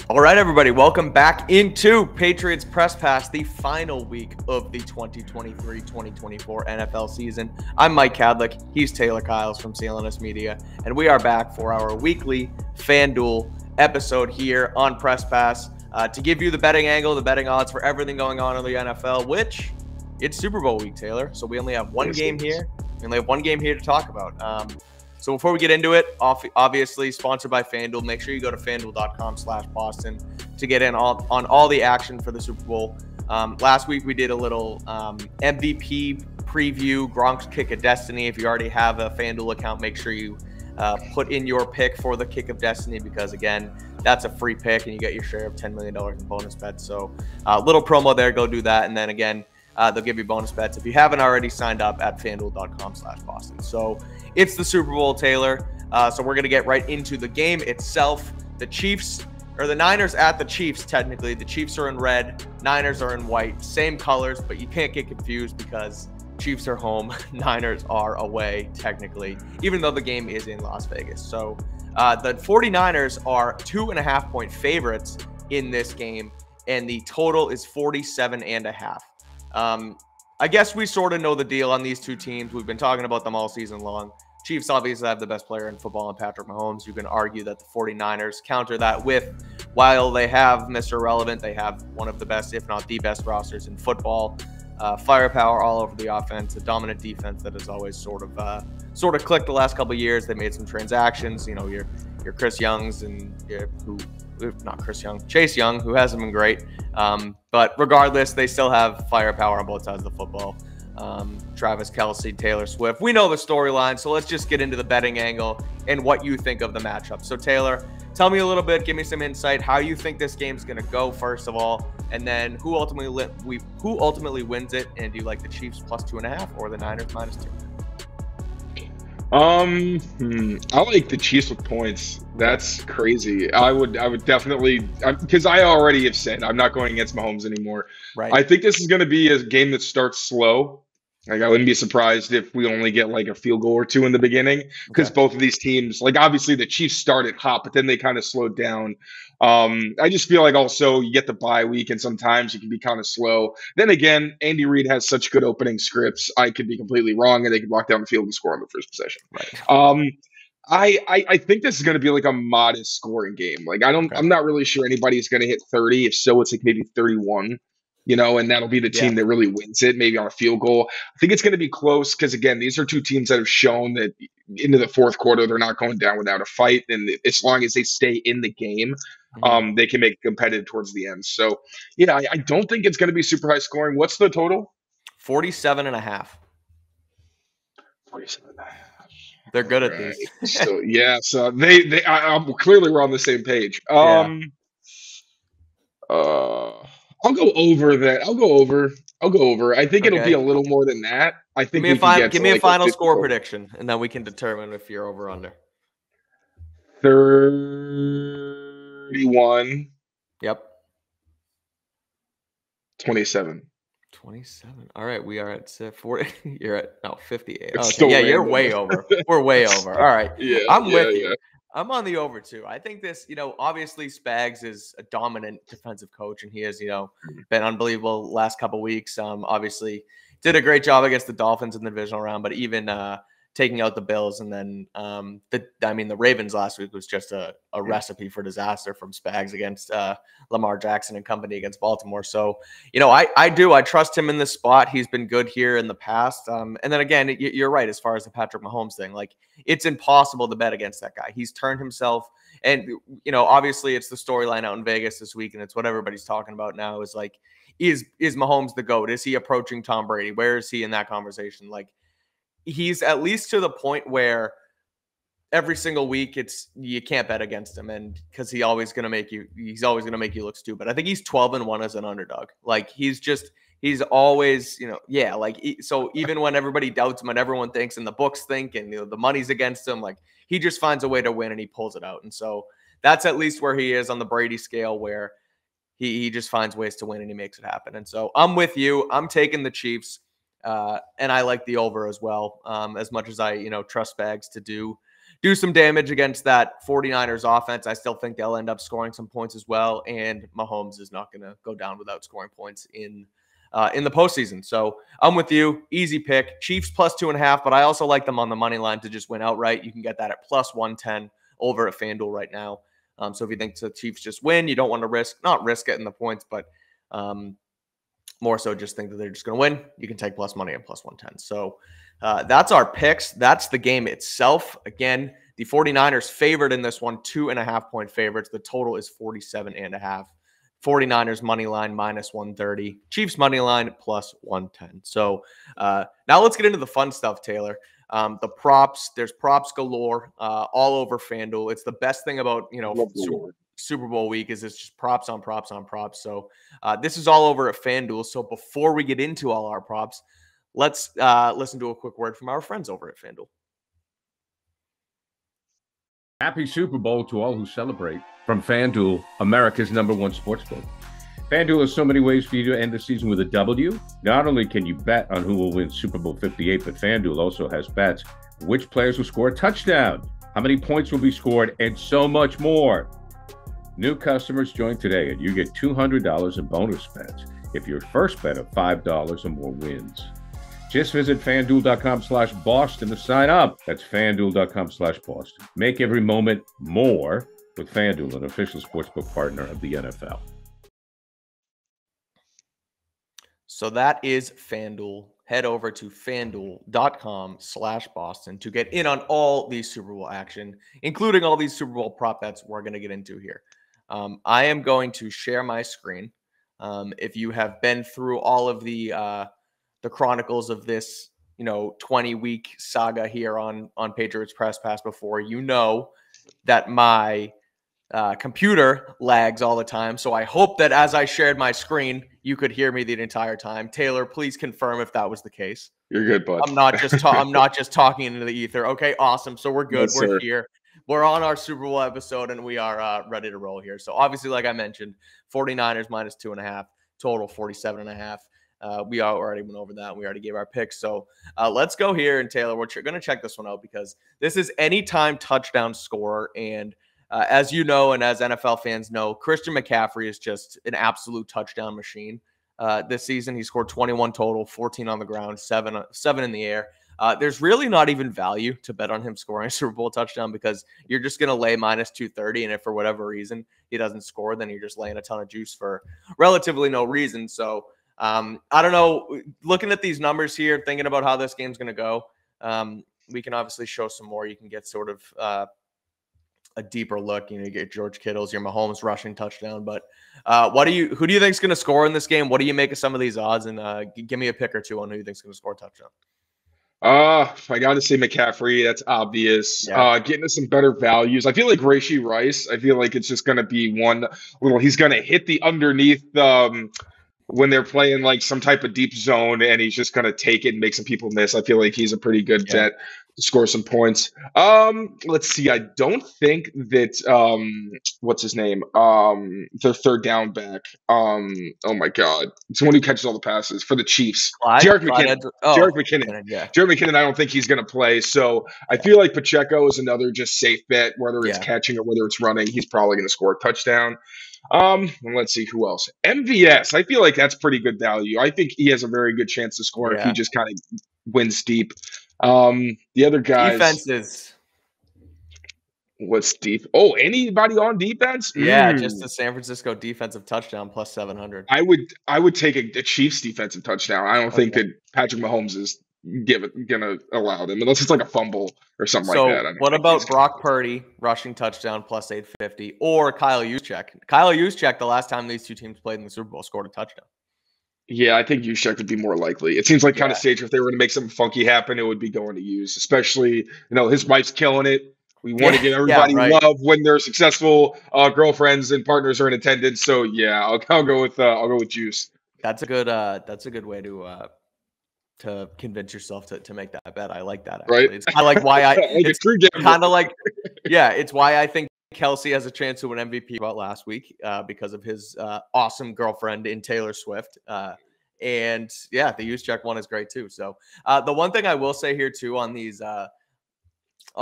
All right, everybody, welcome back into Patriots Press Pass, the final week of the 2023-2024 NFL season. I'm Mike Kadlick. He's Taylor Kyles from CLNS Media, and we are back for our weekly FanDuel episode here on Press Pass to give you the betting angle, the betting odds for everything going on in the NFL, which it's Super Bowl week, Taylor. So we only have one game here. We only have one game here to talk about. So before we get into it, obviously sponsored by FanDuel, make sure you go to FanDuel.com/Boston to get in on all the action for the Super Bowl. Last week we did a little MVP preview, Gronk's Kick of Destiny. If you already have a FanDuel account, make sure you put in your pick for the Kick of Destiny because, again, that's a free pick and you get your share of $10 million in bonus bets. So little promo there, go do that. And then again, they'll give you bonus bets if you haven't already signed up at FanDuel.com/Boston. So it's the Super Bowl, Taylor. So we're going to get right into the game itself. The Chiefs, or the Niners at the Chiefs, technically. The Chiefs are in red, Niners are in white. Same colors, but you can't get confused because Chiefs are home, Niners are away, technically, even though the game is in Las Vegas. So the 49ers are 2.5-point favorites in this game, and the total is 47.5. I guess we sort of know the deal on these two teams. We've been talking about them all season long. Chiefs obviously have the best player in football in Patrick Mahomes. You can argue that the 49ers counter that with, while they have Mr. Relevant, they have one of the best, if not the best rosters in football. Firepower all over the offense, a dominant defense that has always sort of clicked the last couple of years. They made some transactions. You know, your Chris Youngs and Chase Young, who hasn't been great. But regardless, they still have firepower on both sides of the football. Travis Kelce, Taylor Swift. We know the storyline, so let's just get into the betting angle and what you think of the matchup. So Taylor, tell me a little bit, give me some insight, how you think this game's going to go, first of all, and then who ultimately wins it, and do you like the Chiefs plus 2.5 or the Niners -2? I like the Chiefs with points. That's crazy. I would definitely, because I already have said I'm not going against Mahomes anymore. Right. I think this is going to be a game that starts slow. Like, I wouldn't be surprised if we only get like a field goal or two in the beginning, because both of these teams, like, obviously the Chiefs started hot, but then they kind of slowed down. I just feel like also you get the bye week and sometimes you can be kind of slow. Then again, Andy Reid has such good opening scripts. I could be completely wrong and they could walk down the field and score on the first possession. Right. I think this is going to be like a modest scoring game. Like, I'm not really sure anybody's going to hit 30. If so, it's like maybe 31. And that'll be the team that really wins it, maybe on a field goal. I think it's going to be close because, again, these are two teams that have shown that into the fourth quarter, they're not going down without a fight. And as long as they stay in the game, they can make it competitive towards the end. So, yeah, I don't think it's going to be super high scoring. What's the total? 47.5. 47.5. They're good at these. So, yeah, so I'm clearly we're on the same page. I'll go over that. I'll go over. I think it'll be a little more than that. I think give me a final score prediction, and then we can determine if you're over or under. 31. Yep. 27. 27. All right, we are at 40. You're at 58. Okay, yeah, you're way over. We're way over. All right. Yeah, I'm with you. Yeah. I'm on the over too. I think this, obviously Spags is a dominant defensive coach, and he has, been unbelievable last couple weeks. Obviously did a great job against the Dolphins in the divisional round, but even taking out the Bills and then the Ravens last week was just a recipe for disaster from Spags against Lamar Jackson and company against Baltimore. So, I trust him in this spot. He's been good here in the past. And then again, you're right as far as the Patrick Mahomes thing. Like, it's impossible to bet against that guy. He's turned himself, and obviously it's the storyline out in Vegas this week, and it's what everybody's talking about now. Is like, is Mahomes the GOAT? Is he approaching Tom Brady? Where is he in that conversation? Like, he's at least to the point where every single week you can't bet against him, and because he's always going to make you look stupid. I think he's 12-1 as an underdog. Like, he's always, so even when everybody doubts him and everyone thinks and the books think and the money's against him, like, he just finds a way to win and he pulls it out. And so that's at least where he is on the Brady scale, where he just finds ways to win and he makes it happen. And so I'm with you. I'm taking the Chiefs. And I like the over as well, as much as I, trust Spags to do do some damage against that 49ers offense. I still think they'll end up scoring some points as well, and Mahomes is not going to go down without scoring points in the postseason. So I'm with you. Easy pick. Chiefs plus 2.5, but I also like them on the money line to just win outright. You can get that at plus 110 over at FanDuel right now. So if you think the Chiefs just win, you don't want to not risk getting the points, but more so just think that they're just going to win. You can take plus money and plus 110. So that's our picks. That's the game itself. Again, the 49ers favored in this one, 2.5-point favorites. The total is 47.5. 49ers money line minus 130. Chiefs money line plus 110. So now let's get into the fun stuff, Taylor. The props, there's props galore all over FanDuel. It's the best thing about, Super Bowl week is it's just props on props on props. So this is all over at FanDuel. So before we get into all our props, let's listen to a quick word from our friends over at FanDuel. Happy Super Bowl to all who celebrate from FanDuel, America's #1 sportsbook. FanDuel has so many ways for you to end the season with a W. Not only can you bet on who will win Super Bowl 58, but FanDuel also has bets. Which players will score a touchdown? How many points will be scored? And so much more. New customers join today and you get $200 in bonus bets if your first bet of $5 or more wins. Just visit FanDuel.com/Boston to sign up. That's FanDuel.com/Boston. Make every moment more with FanDuel, an official sportsbook partner of the NFL. So that is FanDuel. Head over to FanDuel.com/Boston to get in on all these Super Bowl action, including all these Super Bowl prop bets we're going to get into here. I am going to share my screen. If you have been through all of the chronicles of this, 20-week saga here on Patriots Press Pass before, you know that my computer lags all the time. So I hope that as I shared my screen, you could hear me the entire time. Taylor, please confirm if that was the case. You're good, bud. I'm not just talking into the ether. Okay, awesome. So we're good. Yes, we're sir. here. We're on our Super Bowl episode, and we are ready to roll here. So obviously, like I mentioned, 49ers minus 2.5, total 47.5. We already went over that. We already gave our picks. So let's go here. And Taylor, we're going to check this one out because this is anytime touchdown scorer. And as you know, and as NFL fans know, Christian McCaffrey is just an absolute touchdown machine. This season, he scored 21 total, 14 on the ground, seven in the air. There's really not even value to bet on him scoring a Super Bowl touchdown because you're just going to lay minus 230. And if for whatever reason he doesn't score, then you're just laying a ton of juice for relatively no reason. So I don't know. Looking at these numbers here, thinking about how this game's going to go, we can obviously show some more. You can get sort of a deeper look. You get George Kittle's, your Mahomes rushing touchdown. But who do you think is going to score in this game? What do you make of some of these odds? And give me a pick or two on who you think is going to score a touchdown. I got to say McCaffrey. That's obvious. Yeah. Getting us some better values. I feel like Rashee Rice. I feel like it's just going to be one little. He's going to hit the underneath when they're playing like some type of deep zone, and he's just going to take it and make some people miss. I feel like he's a pretty good bet to score some points. Let's see. I don't think that what's his name? The third down back. Oh my God, it's the one who catches all the passes for the Chiefs. Jerick McKinnon. Jerick McKinnon. Yeah. Jerick McKinnon. I don't think he's going to play. So I feel like Pacheco is another just safe bet, whether it's catching or whether it's running. He's probably going to score a touchdown. And let's see who else. MVS. I feel like that's pretty good value. I think he has a very good chance to score if he just kind of wins deep. The other guys. Defenses. What's deep? Oh, anybody on defense? Yeah, just the San Francisco defensive touchdown plus 700. I would take a Chiefs defensive touchdown. I don't think that Patrick Mahomes is gonna allow them unless it's like a fumble or something like that. What about Brock Purdy rushing touchdown plus 850 or Kyle Juszczyk? Kyle Juszczyk, the last time these two teams played in the Super Bowl, scored a touchdown. Yeah, I think Juszczyk would be more likely. It seems like kind of stage if they were going to make something funky happen, it would be going to use. Especially, his wife's killing it. We want to give everybody love when their successful girlfriends and partners are in attendance. So yeah, I'll go with Juice. That's a good way to convince yourself to make that bet. I like that. Actually. Right? It's kind of like why it's kind of like it's why I think Kelsey has a chance to win MVP about last week because of his awesome girlfriend in Taylor Swift. And the Juszczyk one is great too. So the one thing I will say here too on these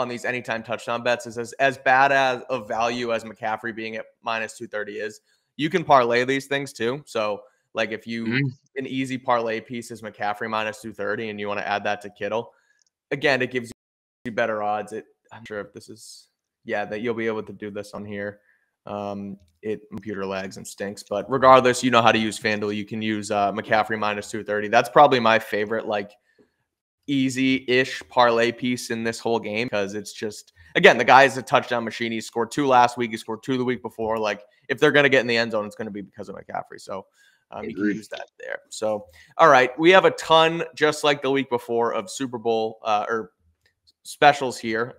these anytime touchdown bets is as bad as a value as McCaffrey being at -230 is. You can parlay these things too. So like if you an easy parlay piece is McCaffrey -230 and you want to add that to Kittle, again, it gives you better odds. I'm sure if this is that you'll be able to do this on here. It computer lags and stinks, but regardless, you know how to use FanDuel. You can use McCaffrey -230. That's probably my favorite like easy-ish parlay piece in this whole game because it's just, again, the guy is a touchdown machine. He scored 2 last week. He scored 2 the week before. Like if they're going to get in the end zone, it's going to be because of McCaffrey. So you can use that there. So, all right, we have a ton, just like the week before, of Super Bowl or specials here.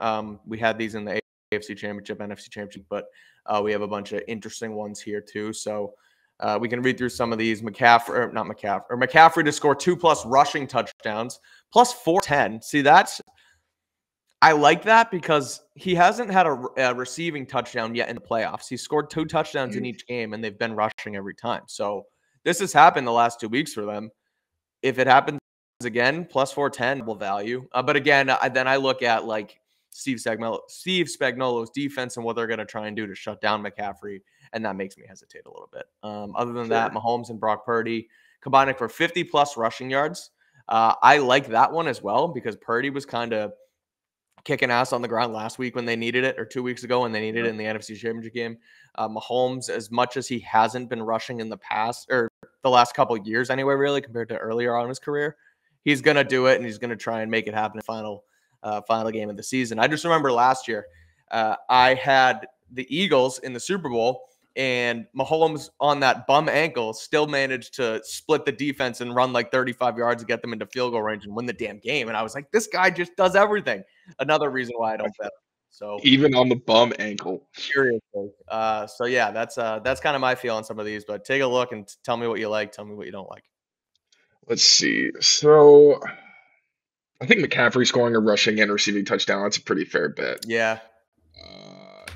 We had these in the AFC Championship, NFC Championship, but we have a bunch of interesting ones here too. So we can read through some of these. McCaffrey to score 2+ rushing touchdowns, +410. See, I like that because he hasn't had a receiving touchdown yet in the playoffs. He scored 2 touchdowns in each game, and they've been rushing every time. So this has happened the last 2 weeks for them. If it happens again, +410 will value. But again, then I look at like Steve Spagnuolo's defense and what they're going to try and do to shut down McCaffrey, and that makes me hesitate a little bit. Other than that, Mahomes and Brock Purdy combining for 50+ rushing yards. I like that one as well because Purdy was kind of kicking ass on the ground last week when they needed it, or 2 weeks ago when they needed it in the NFC Championship game. Mahomes, as much as he hasn't been rushing in the past, or the last couple of years anyway, really, compared to earlier on in his career, he's going to do it, and he's going to try and make it happen in the final game of the season. I just remember last year, I had the Eagles in the Super Bowl, and Mahomes on that bum ankle still managed to split the defense and run like 35 yards to get them into field goal range and win the damn game. And I was like, this guy just does everything. Another reason why I don't bet. So even on the bum ankle. Seriously. So yeah, that's kind of my feel on some of these, but take a look and tell me what you like. Tell me what you don't like. Let's see. So I think McCaffrey scoring a rushing and receiving touchdown, that's a pretty fair bet. Yeah.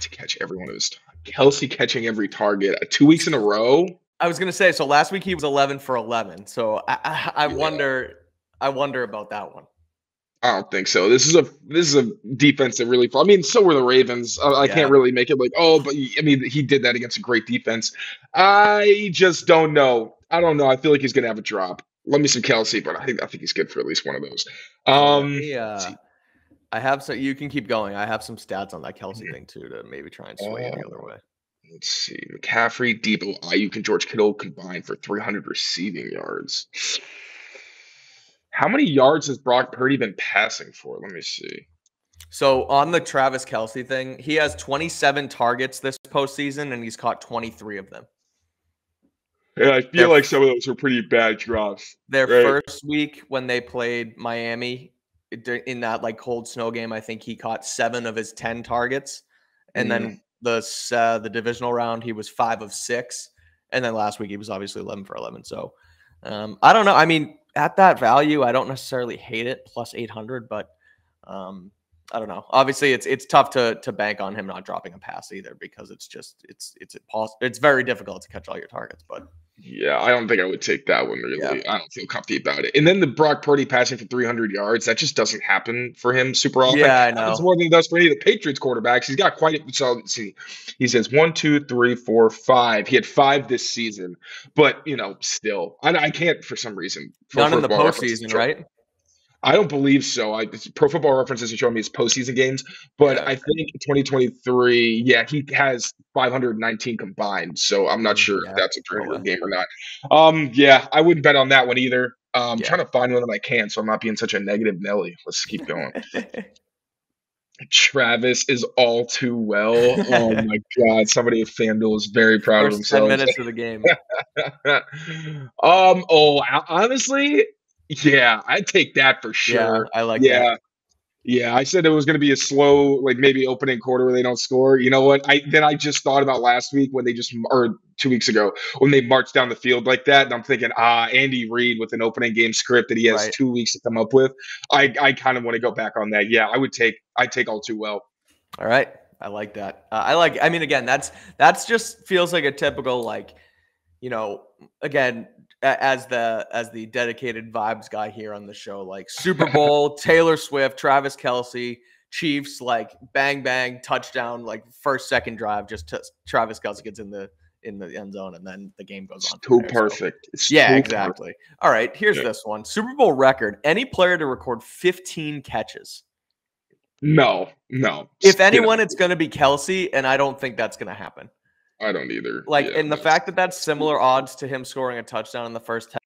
To catch every one of his Kelsey catching every target 2 weeks in a row. I was gonna say, so last week he was 11 for 11. So I wonder about that one. I don't think so. This is a defense that really. I mean, so were the Ravens. I can't really make it like, but I mean, he did that against a great defense. I just don't know. I don't know. I feel like he's gonna have a drop. Let me some Kelsey, but I think he's good for at least one of those. I have so you can keep going. I have some stats on that Kelsey thing too to maybe try and swing it the other way. Let's see. McCaffrey, Debo, Ayuk, and George Kittle combined for 300 receiving yards. How many yards has Brock Purdy been passing for? Let me see. So on the Travis Kelsey thing, he has 27 targets this postseason, and he's caught 23 of them. Yeah, I feel like some of those were pretty bad drops. Their first week when they played Miami in that like cold snow game, I think he caught 7 of his 10 targets, and then the divisional round he was 5 of 6, and then last week he was obviously 11 for 11. So I don't know. I mean, at that value, I don't necessarily hate it +800, but I don't know. Obviously, it's tough to bank on him not dropping a pass either because it's very difficult to catch all your targets. But yeah, I don't think I would take that one really. Yeah. I don't feel comfy about it. And then the Brock Purdy passing for 300 yards, that just doesn't happen for him super often. Yeah, I know. It's more than it does for any of the Patriots quarterbacks. He's got quite a so let's see. He says 1, 2, 3, 4, 5. He had 5 this season, but still, I can't for some reason. None in the postseason, right? I don't believe so. Pro Football Reference isn't showing me his postseason games, but I think 2023, he has 519 combined. So I'm not sure if that's a 300 game or not. I wouldn't bet on that one either. I'm trying to find one that I can, so I'm not being such a negative Nelly. Let's keep going. Travis is all too well. Oh my God! Somebody at FanDuel is very proud of themselves. 10 minutes of the game. Honestly. Yeah, I'd take that for sure. Yeah, I like that. Yeah, I said it was going to be a slow, like maybe opening quarter where they don't score. You know what? I just thought about last week when or 2 weeks ago when they marched down the field like that, and I'm thinking, Andy Reid with an opening game script that he has 2 weeks to come up with. I kind of want to go back on that. Yeah, I'd take all too well. All right, I like that. I mean, again, that's just feels like a typical again. As the dedicated vibes guy here on the show, like Super Bowl, Taylor Swift, Travis Kelsey, Chiefs, like bang, bang, touchdown, like first, second drive, just Travis Kelce gets in the end zone, and then the game goes on. It's too perfect. So, yeah, exactly. All right, here's this one. Super Bowl record. Any player to record 15 catches. No. If anyone, it's going to be Kelce, and I don't think that's going to happen. I don't either. Like, and the fact that that's similar odds to him scoring a touchdown in the first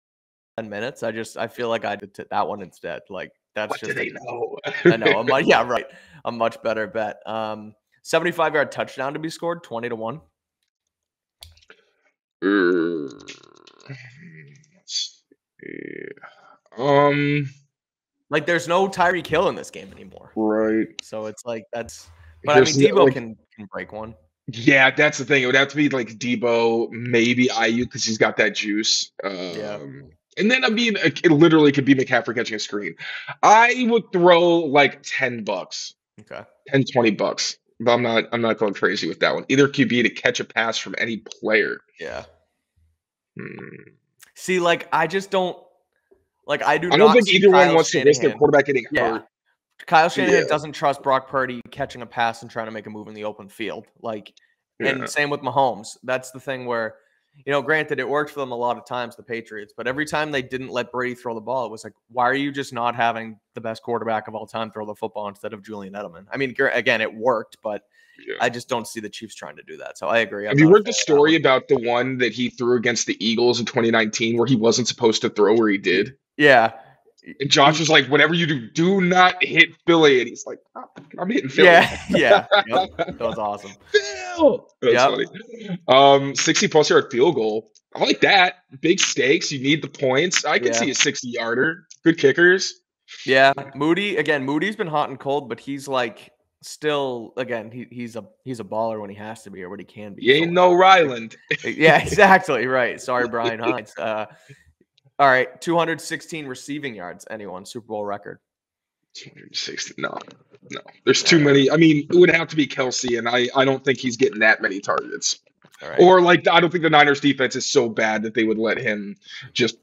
10 minutes, I feel like I did that one instead. Like, that's what just. Do they know? I know. Yeah, right. A much better bet. 75-yard touchdown to be scored, 20-1. Like, there's no Tyreek Hill in this game anymore. Right. So it's like that's. But there's Debo can break one. Yeah, that's the thing. It would have to be like Debo, maybe Ayuk, because he's got that juice. And then, I mean, it literally could be McCaffrey catching a screen. I would throw like $10. Okay. $10-$20. But I'm not going crazy with that one. Either QB to catch a pass from any player. Yeah. See, like, I just don't like. I don't think either one wants to risk their quarterback getting hurt. Kyle Shanahan doesn't trust Brock Purdy catching a pass and trying to make a move in the open field. Like, and same with Mahomes. That's the thing where, granted, it worked for them a lot of times, the Patriots, but every time they didn't let Brady throw the ball, it was like, why are you just not having the best quarterback of all time throw the football instead of Julian Edelman? I mean, again, it worked, but I just don't see the Chiefs trying to do that. So I agree. Have you heard the story about the one that he threw against the Eagles in 2019 where he wasn't supposed to throw where he did? Yeah. And Josh was like, whatever you do not hit Philly. And he's like, I'm hitting Philly. Yeah. Yep. That was awesome. Phil! That's funny. 60-plus yard field goal. I like that. Big stakes. You need the points. I can see a 60-yarder. Good kickers. Yeah. Moody's been hot and cold, but he's like still, again, he's a baller when he has to be or when he can be. He ain't no Ryland. Yeah, exactly. Right. Sorry, Brian Hines. All right, 216 receiving yards. Anyone Super Bowl record? 260. No. There's too many. I mean, it would have to be Kelce, and I don't think he's getting that many targets. All right. Or I don't think the Niners defense is so bad that they would let him just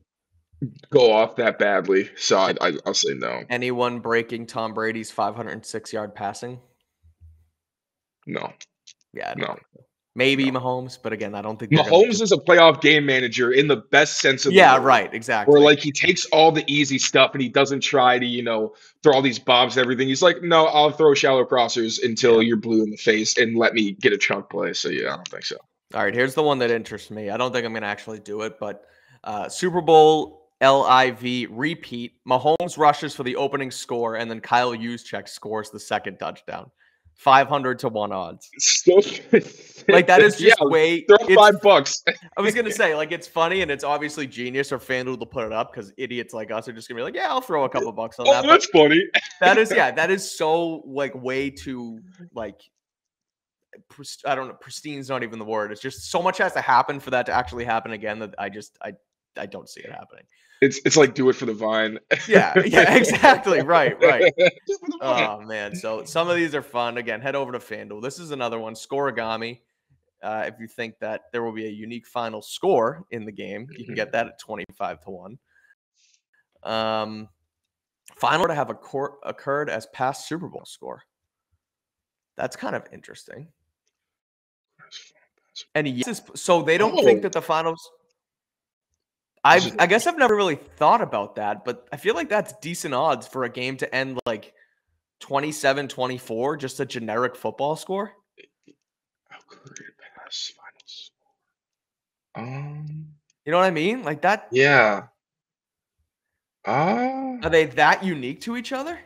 go off that badly. So I'll say no. Anyone breaking Tom Brady's 506-yard passing? No. Yeah. No. Maybe Mahomes, but again, I don't think Mahomes is a playoff game manager in the best sense of the word. Right, exactly. Where he takes all the easy stuff and he doesn't try to throw all these bobs and everything. He's like, no, I'll throw shallow crossers until you're blue in the face and let me get a chunk play. So I don't think so. All right, here's the one that interests me. I don't think I'm going to actually do it, but Super Bowl LIV repeat. Mahomes rushes for the opening score, and then Kyle Juszczyk scores the second touchdown. 500-1 odds. That is just way. Throw $5. I was gonna say, it's funny and it's obviously genius, or FanDuel to put it up because idiots like us are just gonna be like, yeah, I'll throw a couple bucks on that. That's funny. That is so way too I don't know. Pristine's not even the word. It's just so much has to happen for that to actually happen again that I don't see it happening. It's like do it for the vine. Yeah, exactly. Right. Oh, man. So some of these are fun. Again, head over to FanDuel. This is another one, Scoregami. If you think that there will be a unique final score in the game, you can get that at 25-1. Final to have occurred as past Super Bowl score. That's kind of interesting. And so they don't think that the finals... I guess I've never really thought about that, but I feel like that's decent odds for a game to end 27-24, just a generic football score. You know what I mean? Like that. Yeah. Are they that unique to each other?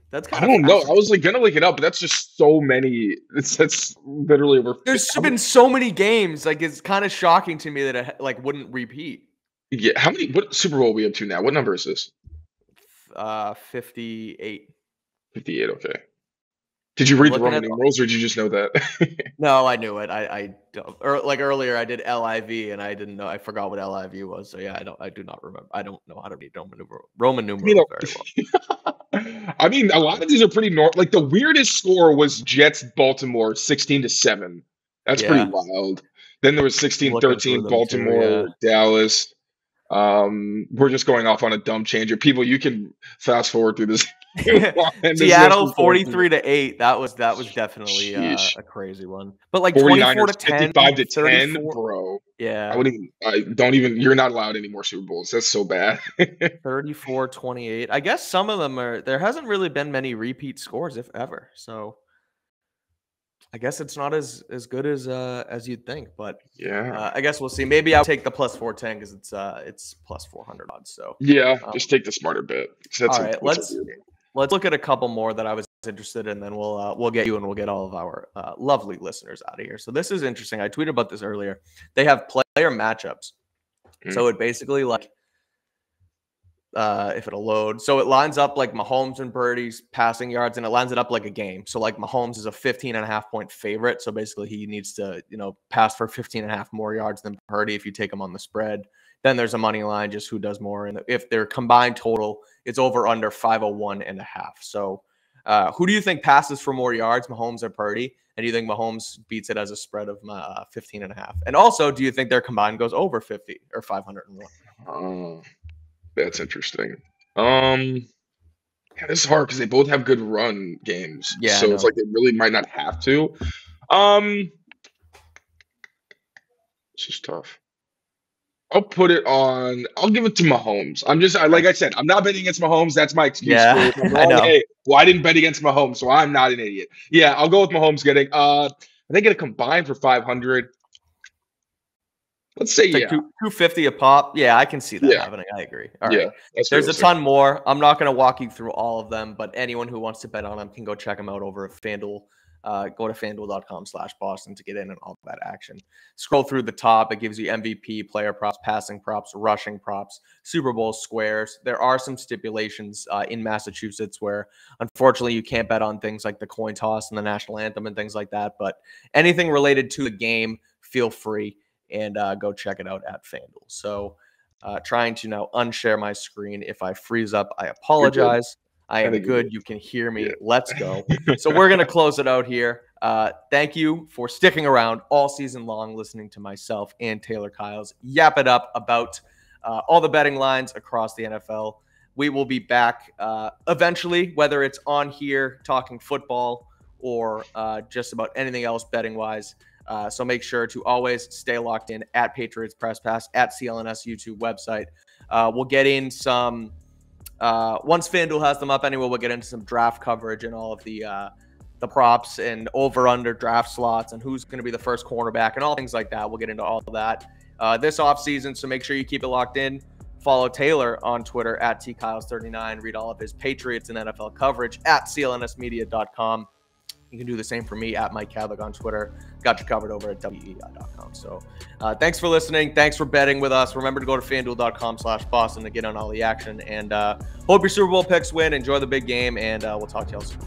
That's kind I don't know. I was gonna look it up, but that's just so many. That's literally over. There's been so many games. It's kind of shocking to me that it wouldn't repeat. Yeah, what Super Bowl are we up to now? What number is this? 58. 58, okay. Did you read the Roman numerals, or did you just know that? No, I knew it. I don't. Earlier, I did LIV, and I didn't know. I forgot what LIV was. So yeah, I do not remember. I don't know how to read Roman numerals very well. I mean, a lot of these are pretty normal. The weirdest score was Jets Baltimore 16-7. That's pretty wild. Then there was 16-13 Baltimore Dallas. We're just going off on a dumb changer. People, you can fast forward through this. Seattle 43-8. That was definitely a crazy one. But like 24-10, 55-10, bro. Yeah. You're not allowed any more Super Bowls. That's so bad. 34-28. I guess some of them there hasn't really been many repeat scores, if ever. So I guess it's not as good as you'd think, but yeah, I guess we'll see. Maybe I'll take the plus 410 because it's plus 400 odds. So yeah, just take the smarter bet. All right, let's look at a couple more that I was interested in, then we'll get you and we'll get all of our lovely listeners out of here. So this is interesting. I tweeted about this earlier. They have player matchups, so it basically like. If it'll load. So it lines up like Mahomes and Purdy's passing yards, and it lines it up like a game. So like Mahomes is a 15.5-point favorite. So basically he needs to, pass for 15.5 more yards than Purdy if you take him on the spread. Then there's a money line, just who does more. And if their combined total, it's over under 501.5. So who do you think passes for more yards, Mahomes or Purdy? And do you think Mahomes beats it as a spread of 15.5? And also, do you think their combined goes over 50 or 501? That's interesting. This is hard because they both have good run games. Yeah, so it's like they really might not have to. It's just tough. I'll give it to Mahomes. Like I said, I'm not betting against Mahomes. That's my excuse. Yeah, I know. Hey, I didn't bet against Mahomes, so I'm not an idiot. Yeah, I'll go with Mahomes getting. They get a combined for 500. Let's say it's like 250 a pop. Yeah, I can see that happening. I agree. All right. There's a ton more. I'm not going to walk you through all of them, but anyone who wants to bet on them can go check them out over at FanDuel. Go to FanDuel.com/Boston to get in and all that action. Scroll through the top. It gives you MVP, player props, passing props, rushing props, Super Bowl squares. There are some stipulations in Massachusetts where, unfortunately, you can't bet on things like the coin toss and the national anthem and things like that. But anything related to the game, feel free. And go check it out at FanDuel. So trying to now unshare my screen. If I freeze up, I apologize. I am good. You can hear me. Yeah. Let's go. So we're going to close it out here. Thank you for sticking around all season long, listening to myself and Taylor Kyles yap it up about all the betting lines across the NFL. We will be back eventually, whether it's on here talking football or just about anything else betting-wise. So make sure to always stay locked in at Patriots Press Pass, at CLNS YouTube website. We'll get in some, once FanDuel has them up anyway, we'll get into some draft coverage and all of the props and over-under draft slots and who's going to be the first cornerback and all things like that. We'll get into all of that this offseason, so make sure you keep it locked in. Follow Taylor on Twitter at tkyles39. Read all of his Patriots and NFL coverage at clnsmedia.com. You can do the same for me at Mike Kadlick on Twitter. Got you covered over at WEEI.com. So thanks for listening. Thanks for betting with us. Remember to go to FanDuel.com/Boston to get on all the action. And hope your Super Bowl picks win. Enjoy the big game, and we'll talk to y'all soon.